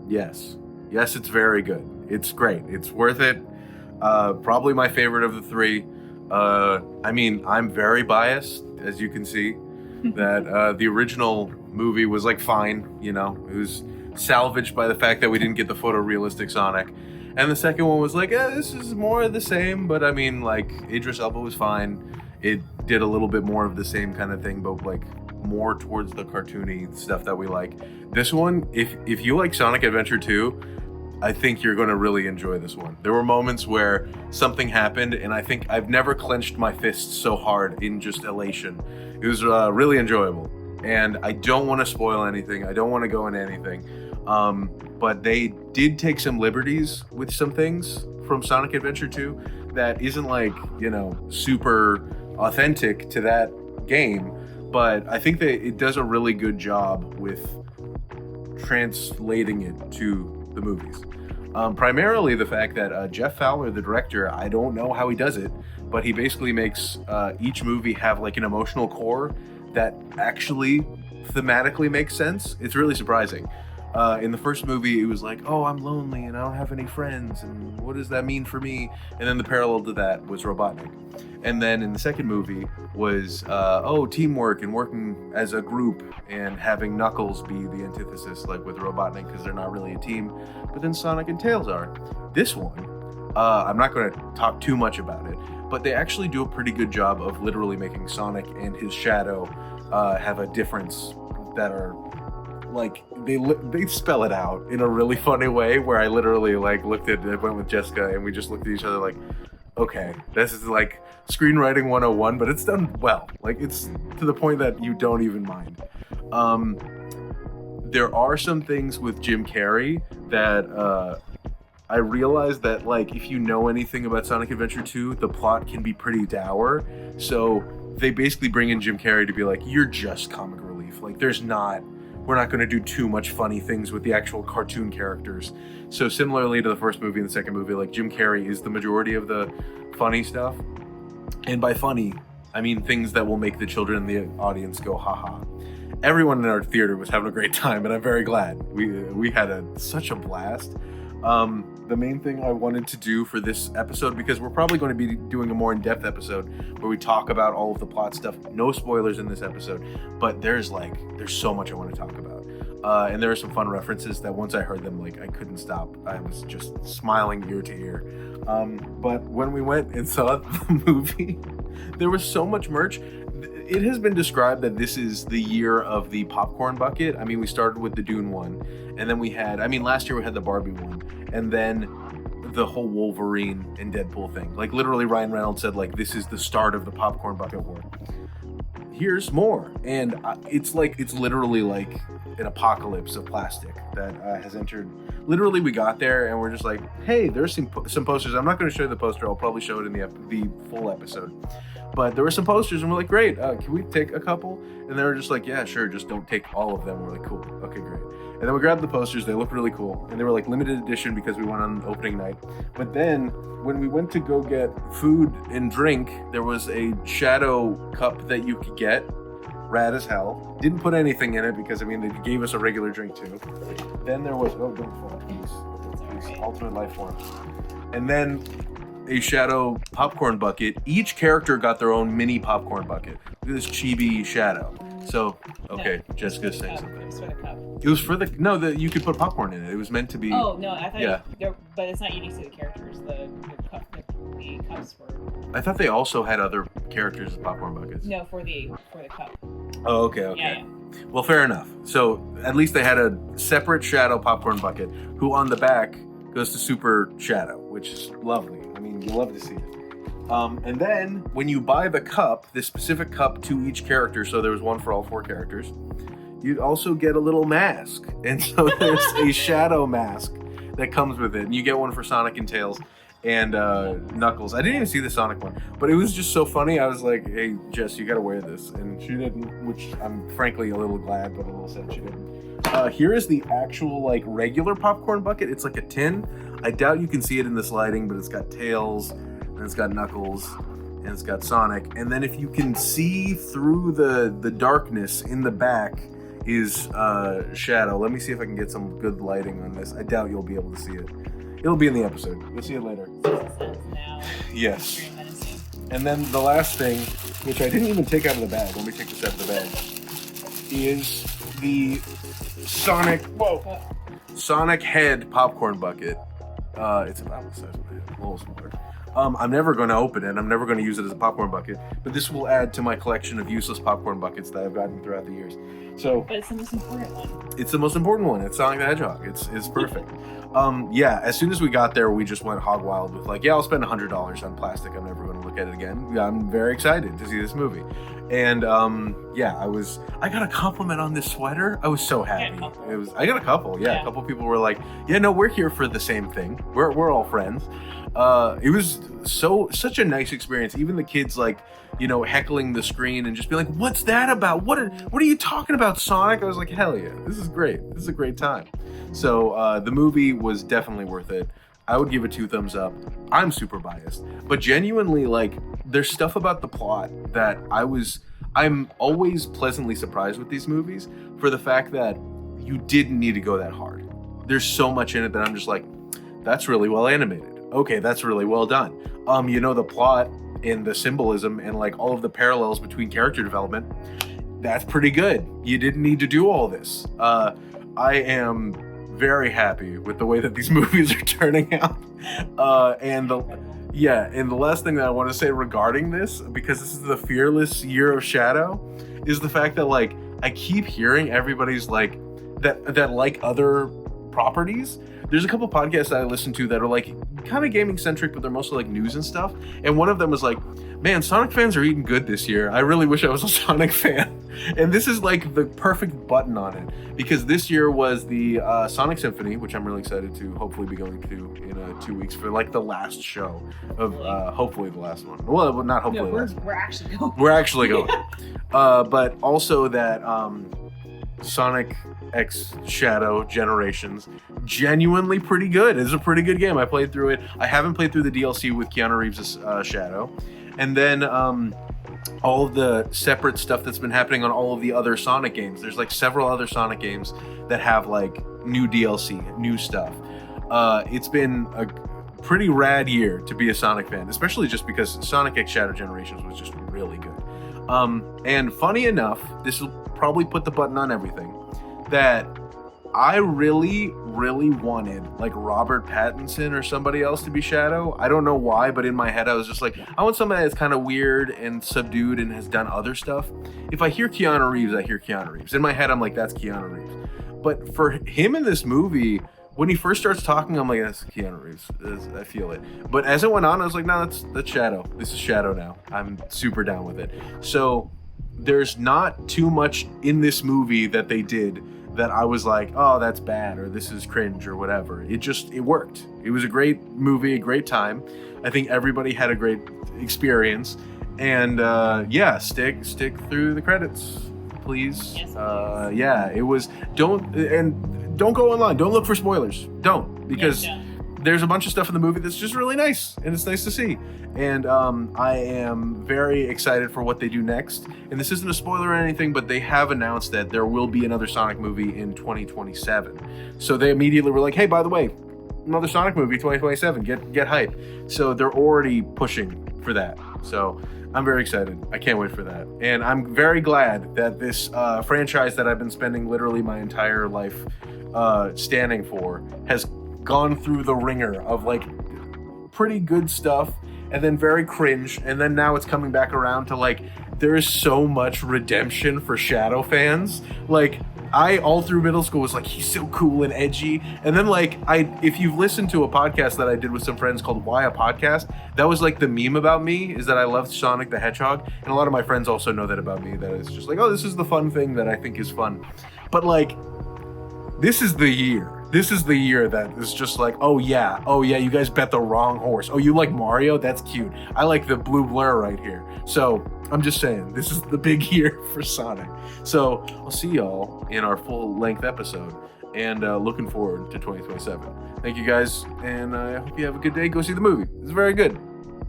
Yes. Yes, it's very good. It's great. It's worth it. Probably my favorite of the three. I mean, I'm very biased, as you can see, that the original movie was like fine, you know, it was salvaged by the fact that we didn't get the photorealistic Sonic. And the second one was like, this is more of the same, but I mean, like, Idris Elba was fine. It did a little bit more of the same kind of thing, but like more towards the cartoony stuff that we like. This one, if you like Sonic Adventure 2, I think you're going to really enjoy this one. There were moments where something happened, and I think I've never clenched my fists so hard in just elation. It was really enjoyable, and I don't want to spoil anything. I don't want to go into anything, but they did take some liberties with some things from Sonic Adventure 2 that isn't like, you know, super authentic to that game, but I think that it does a really good job with translating it to the movies. Primarily the fact that Jeff Fowler, the director, I don't know how he does it, but he basically makes each movie have like an emotional core that actually thematically makes sense. It's really surprising. In the first movie, it was like, oh, I'm lonely and I don't have any friends, and what does that mean for me? And then the parallel to that was Robotnik. And then in the second movie was, teamwork and working as a group and having Knuckles be the antithesis, like with Robotnik, because they're not really a team. But then Sonic and Tails are. This one, I'm not going to talk too much about it, but they actually do a pretty good job of literally making Sonic and his shadow have a difference that are like they spell it out in a really funny way where I literally like went with Jessica and we just looked at each other like, okay, this is like screenwriting 101, but it's done well. Like, it's to the point that you don't even mind. There are some things with Jim Carrey that I realized that, like, if you know anything about Sonic Adventure 2, the plot can be pretty dour. So they basically bring in Jim Carrey to be like, you're just comic relief. Like, we're not going to do too much funny things with the actual cartoon characters. So similarly to the first movie and the second movie, like, Jim Carrey is the majority of the funny stuff. And by funny, I mean things that will make the children in the audience go, haha. Everyone in our theater was having a great time, and I'm very glad. We had such a blast. The main thing I wanted to do for this episode, because we're probably going to be doing a more in-depth episode where we talk about all of the plot stuff. No spoilers in this episode, but there's so much I want to talk about. And there are some fun references that once I heard them, like, I couldn't stop. I was just smiling ear to ear. But when we went and saw the movie, there was so much merch. It has been described that this is the year of the popcorn bucket. I mean, we started with the Dune one, and then last year we had the Barbie one, and then the whole Wolverine and Deadpool thing. Like, literally, Ryan Reynolds said, like, this is the start of the popcorn bucket war. Here's more. And it's literally like an apocalypse of plastic that has entered. Literally, we got there and we're just like, hey, there's some posters. I'm not going to show you the poster. I'll probably show it in the full episode. But there were some posters and we're like, great, can we take a couple? And they were just like, yeah, sure, just don't take all of them. We're like, cool, okay, great. And then we grabbed the posters. They looked really cool. And they were like limited edition because we went on opening night. But then when we went to go get food and drink, there was a shadow cup that you could get. Rad as hell. Didn't put anything in it because, I mean, they gave us a regular drink too. Then there was, don't fall, these alternate life forms. And then a shadow popcorn bucket. Each character got their own mini popcorn bucket. Look at this chibi shadow. So, okay, no, Jessica's saying something. It was for the cup. It was for you could put popcorn in it. It was meant to be. Oh, no, I thought but it's not unique to the characters. The cups were. I thought they also had other characters as popcorn buckets. No, for the cup. Oh, okay. Yeah. Well, fair enough. So at least they had a separate Shadow popcorn bucket, who on the back goes to Super Shadow, which is lovely. I mean, you love to see it. And then when you buy the cup, this specific cup to each character, so there was one for all 4 characters, you'd also get a little mask. And so there's a Shadow mask that comes with it. And you get one for Sonic and Tails and Knuckles. I didn't even see the Sonic one, but it was just so funny. I was like, hey, Jess, you gotta wear this. And she didn't, which I'm frankly a little glad, but a little sad she didn't. Here is the actual, like, regular popcorn bucket. It's like a tin. I doubt you can see it in this lighting, but it's got Tails, and it's got Knuckles, and it's got Sonic. And then if you can see through the darkness in the back, his shadow. Let me see if I can get some good lighting on this. I doubt you'll be able to see it. It'll be in the episode. You'll see it later. Now. Yes. Very menacing. And then the last thing, which I didn't even take out of the bag. Let me take this out of the bag. Is the Sonic head popcorn bucket. It's about the size of my head, a little smaller. I'm never going to open it. I'm never going to use it as a popcorn bucket, but this will add to my collection of useless popcorn buckets that I've gotten throughout the years. So, but it's the most important one. It's the most important one. It's Sonic the Hedgehog. It's perfect. Yeah, as soon as we got there, we just went hog wild with like, yeah, I'll spend $100 on plastic. I'm never going to look at it again. I'm very excited to see this movie. And yeah, I got a compliment on this sweater. I was so happy. I got a couple. Yeah, a couple people were like, yeah, no, we're here for the same thing. We're all friends. It was such a nice experience. Even the kids, like, you know, heckling the screen and just be like, what's that about? What are you talking about, Sonic? I was like, hell yeah, this is great. This is a great time. So the movie was definitely worth it. I would give it 2 thumbs up. I'm super biased, but genuinely, like, there's stuff about the plot that I'm always pleasantly surprised with these movies for the fact that you didn't need to go that hard. There's so much in it that I'm just like, that's really well animated. Okay, that's really well done. You know, the plot and the symbolism and like all of the parallels between character development, that's pretty good. You didn't need to do all this. I am very happy with the way that these movies are turning out. And the last thing that I want to say regarding this, because this is the fearless year of Shadow, is the fact that like I keep hearing everybody's like that like other properties. There's a couple podcasts that I listen to that are like kind of gaming centric, but they're mostly like news and stuff. And one of them was like, man, Sonic fans are eating good this year. I really wish I was a Sonic fan. And this is like the perfect button on it, because this year was the Sonic Symphony, which I'm really excited to hopefully be going to in 2 weeks for like the last show of hopefully the last one. Well, not hopefully. No, we're actually going. We're actually going. But also that Sonic X Shadow Generations, genuinely pretty good. It's a pretty good game. I played through it. I haven't played through the DLC with Keanu Reeves' Shadow. And then all of the separate stuff that's been happening on all of the other Sonic games. There's like several other Sonic games that have like new DLC, new stuff. It's been a pretty rad year to be a Sonic fan, especially just because Sonic X Shadow Generations was just really good. And funny enough, this will probably put the button on everything, that I really, really wanted like Robert Pattinson or somebody else to be Shadow. I don't know why, but in my head I was just like, I want somebody that's kind of weird and subdued and has done other stuff. If I hear Keanu Reeves, I hear Keanu Reeves. In my head, I'm like, that's Keanu Reeves. But for him in this movie, when he first starts talking, I'm like, that's Keanu Reeves. I feel it. But as it went on, I was like, no, that's Shadow. This is Shadow now. I'm super down with it. So there's not too much in this movie that they did that I was like, oh, that's bad, or this is cringe, or whatever. It worked. It was a great movie, a great time. I think everybody had a great experience. And yeah, stick through the credits, please. Yes, please. Yeah, it was. Don't go online. Don't look for spoilers. Don't, because there's a bunch of stuff in the movie that's just really nice, and it's nice to see. And I am very excited for what they do next. And this isn't a spoiler or anything, but they have announced that there will be another Sonic movie in 2027. So they immediately were like, hey, by the way, another Sonic movie 2027. Get hype. So they're already pushing for that. So I'm very excited. I can't wait for that. And I'm very glad that this franchise that I've been spending literally my entire life standing for has gone through the ringer of like pretty good stuff and then very cringe, and then now it's coming back around to like there is so much redemption for Shadow fans. Like I all through middle school was like, he's so cool and edgy, and then like if you've listened to a podcast that I did with some friends called Why a Podcast, that was like the meme about me, is that I loved Sonic the Hedgehog, and a lot of my friends also know that about me, that it's just like, oh, this is the fun thing that I think is fun. But like this is the year that is just like, oh yeah, you guys bet the wrong horse. Oh, you like Mario? That's cute. I like the blue blur right here. So I'm just saying, this is the big year for Sonic. So I'll see y'all in our full length episode, and looking forward to 2027. Thank you guys, and I hope you have a good day. Go see the movie. It's very good.